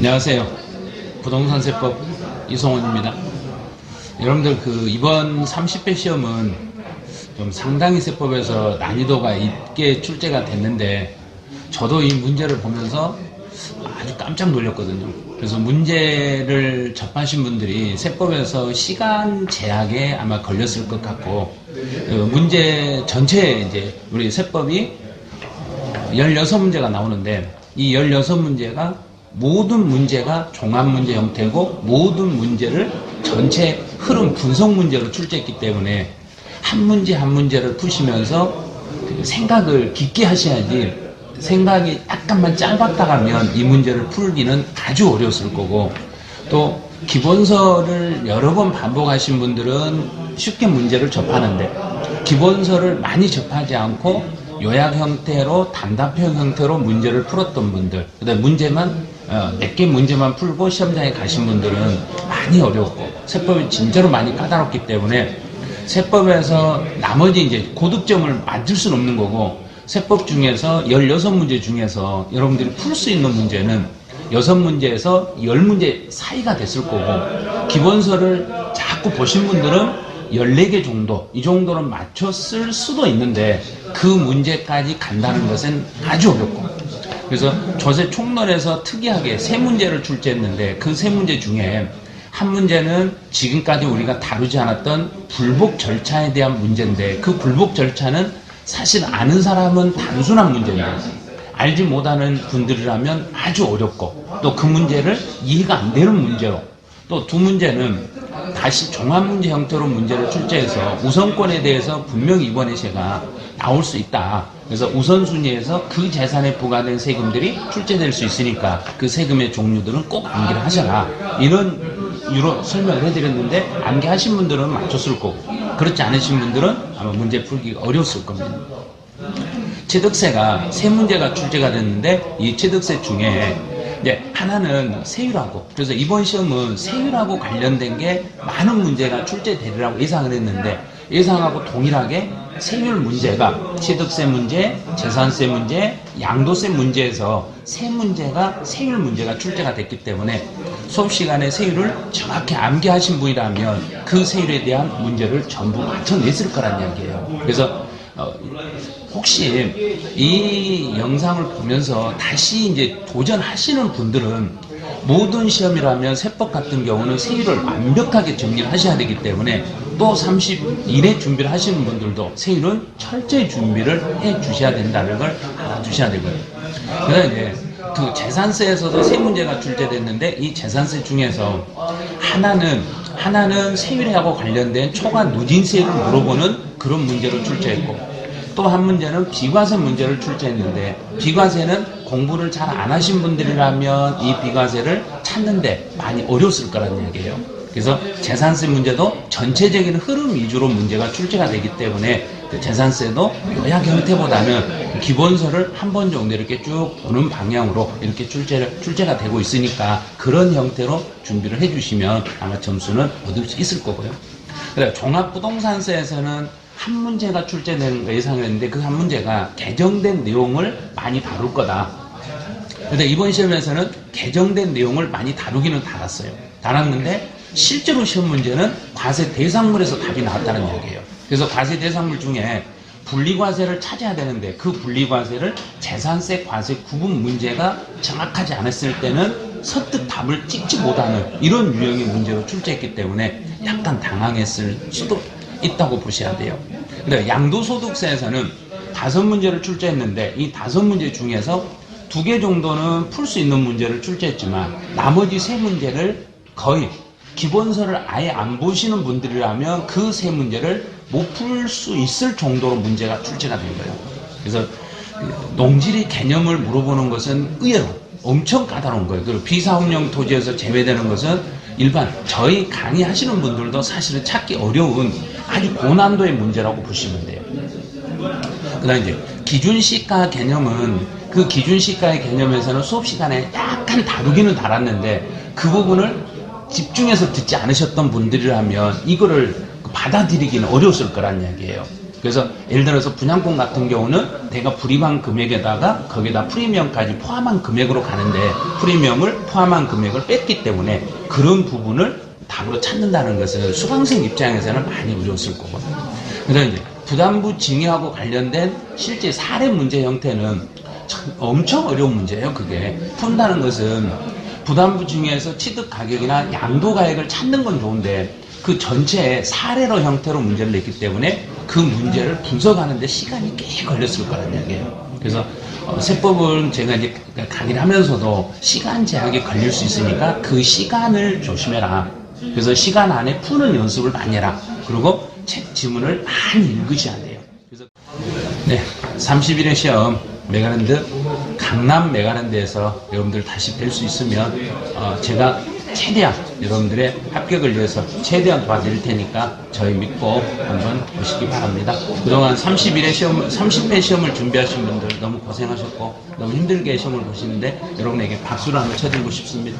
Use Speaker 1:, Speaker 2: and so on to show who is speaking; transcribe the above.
Speaker 1: 안녕하세요. 부동산 세법 이성원입니다. 여러분들 이번 30배 시험은 좀 상당히 세법에서 난이도가 있게 출제가 됐는데 저도 이 문제를 보면서 아주 깜짝 놀랐거든요. 그래서 문제를 접하신 분들이 세법에서 시간 제약에 아마 걸렸을 것 같고 문제 전체에 이제 우리 세법이 16문제가 나오는데 이 16문제가 모든 문제가 종합문제 형태고 모든 문제를 전체 흐름 분석 문제로 출제했기 때문에 한 문제 한 문제를 푸시면서 생각을 깊게 하셔야지 생각이 약간만 짧았다 가면 이 문제를 풀기는 아주 어려웠을 거고 또 기본서를 여러 번 반복하신 분들은 쉽게 문제를 접하는데 기본서를 많이 접하지 않고 요약 형태로 단답형 형태로 문제를 풀었던 분들 그다음에 문제만 몇 개 문제만 풀고 시험장에 가신 분들은 많이 어려웠고 세법이 진짜로 많이 까다롭기 때문에 세법에서 나머지 이제 고득점을 만들 수는 없는 거고 세법 중에서 16문제 중에서 여러분들이 풀 수 있는 문제는 6문제에서 10문제 사이가 됐을 거고 기본서를 자꾸 보신 분들은 14개 정도 이 정도는 맞췄을 수도 있는데 그 문제까지 간다는 것은 아주 어렵고 그래서 조세 총론에서 특이하게 3문제를 출제했는데 그 3문제 중에 한 문제는 지금까지 우리가 다루지 않았던 불복 절차에 대한 문제인데 그 불복 절차는 사실 아는 사람은 단순한 문제인데 알지 못하는 분들이라면 아주 어렵고 또 그 문제를 이해가 안 되는 문제로 또 두 문제는 다시 종합문제 형태로 문제를 출제해서 우선권에 대해서 분명히 이번에 제가 나올 수 있다. 그래서 우선순위에서 그 재산에 부과된 세금들이 출제될 수 있으니까 그 세금의 종류들은 꼭 암기를 하셔라. 이런 유로 설명을 해드렸는데 암기하신 분들은 맞췄을 거고 그렇지 않으신 분들은 아마 문제 풀기가 어려웠을 겁니다. 취득세가 3문제가 출제가 됐는데 이 취득세 중에 하나는 세율하고 그래서 이번 시험은 세율하고 관련된 게 많은 문제가 출제되리라고 예상을 했는데 예상하고 동일하게 세율 문제가 취득세 문제, 재산세 문제, 양도세 문제에서 3문제가 세율 문제가 출제가 됐기 때문에 수업 시간에 세율을 정확히 암기하신 분이라면 그 세율에 대한 문제를 전부 맞춰냈을 거란 이야기예요. 그래서 혹시 이 영상을 보면서 다시 이제 도전하시는 분들은 모든 시험이라면 세법 같은 경우는 세율을 완벽하게 정리를 하셔야 되기 때문에 또 30일에 준비를 하시는 분들도 세율은 철저히 준비를 해 주셔야 된다는 걸 알아두셔야 되고요. 그다음에 이제 그 재산세에서도 3문제가 출제됐는데 이 재산세 중에서 하나는 세율하고 관련된 초과 누진세를 물어보는 그런 문제를 출제했고 또 한 문제는 비과세 문제를 출제했는데 비과세는 공부를 잘 안 하신 분들이라면 이 비과세를 찾는데 많이 어려웠을 거라는 얘기예요. 그래서 재산세 문제도 전체적인 흐름 위주로 문제가 출제가 되기 때문에 그 재산세도 요약 형태보다는 기본서를 한 번 정도 이렇게 쭉 보는 방향으로 이렇게 출제가 되고 있으니까 그런 형태로 준비를 해주시면 아마 점수는 얻을 수 있을 거고요. 그다음에 종합부동산세에서는 한 문제가 출제되는 거 예상을 했는데 그 한 문제가 개정된 내용을 많이 다룰 거다. 근데 이번 시험에서는 개정된 내용을 많이 다루기는 달았는데 실제로 시험 문제는 과세 대상물에서 답이 나왔다는 이야기예요. 그래서 과세 대상물 중에 분리과세를 찾아야 되는데 그 분리과세를 재산세 과세 구분 문제가 정확하지 않았을 때는 선뜻 답을 찍지 못하는 이런 유형의 문제로 출제했기 때문에 약간 당황했을 수도 있다고 보셔야 돼요. 근데 양도소득세에서는 5문제를 출제했는데 이 5문제 중에서 2개 정도는 풀 수 있는 문제를 출제했지만 나머지 3문제를 거의 기본서를 아예 안 보시는 분들이라면 그 3문제를 못 풀 수 있을 정도로 문제가 출제가 된 거예요. 그래서 농지리 개념을 물어보는 것은 의외로 엄청 까다로운 거예요. 그리고 비사업용 토지에서 제외되는 것은 일반 저희 강의하시는 분들도 사실은 찾기 어려운 아주 고난도의 문제라고 보시면 돼요. 그 다음에 이제 기준시가 개념은 그 기준시가의 개념에서는 수업 시간에 약간 다루기는 달았는데 그 부분을 집중해서 듣지 않으셨던 분들이라면 이거를 받아들이기는 어려웠을 거란 이야기예요. 그래서 예를 들어서 분양권 같은 경우는 내가 불입한 금액에다가 거기다 프리미엄까지 포함한 금액으로 가는데 프리미엄을 포함한 금액을 뺐기 때문에 그런 부분을 답으로 찾는다는 것은 수강생 입장에서는 많이 어려웠을 거거든요. 그래서 이제 부담부 증여하고 관련된 실제 사례 문제 형태는 참 엄청 어려운 문제예요. 그게 푼다는 것은 부담부 증여에서 취득 가격이나 양도 가액을 찾는 건 좋은데 그 전체의 사례로 형태로 문제를 냈기 때문에 그 문제를 분석하는데 시간이 꽤 걸렸을 거란 얘기예요. 그래서 세법은 제가 이제 강의를 하면서도 시간 제약이 걸릴 수 있으니까 그 시간을 조심해라. 그래서 시간 안에 푸는 연습을 많이 해라. 그리고 책 지문을 많이 읽으셔야 돼요. 그래서 네, 31회 시험 메가랜드 강남 메가랜드에서 여러분들 다시 뵐 수 있으면 제가 최대한 여러분들의 합격을 위해서 최대한 도와드릴 테니까 저희 믿고 한번 보시기 바랍니다. 그동안 30회 시험을 준비하신 분들 너무 고생하셨고 너무 힘들게 시험을 보시는데 여러분에게 박수를 한번 쳐드리고 싶습니다.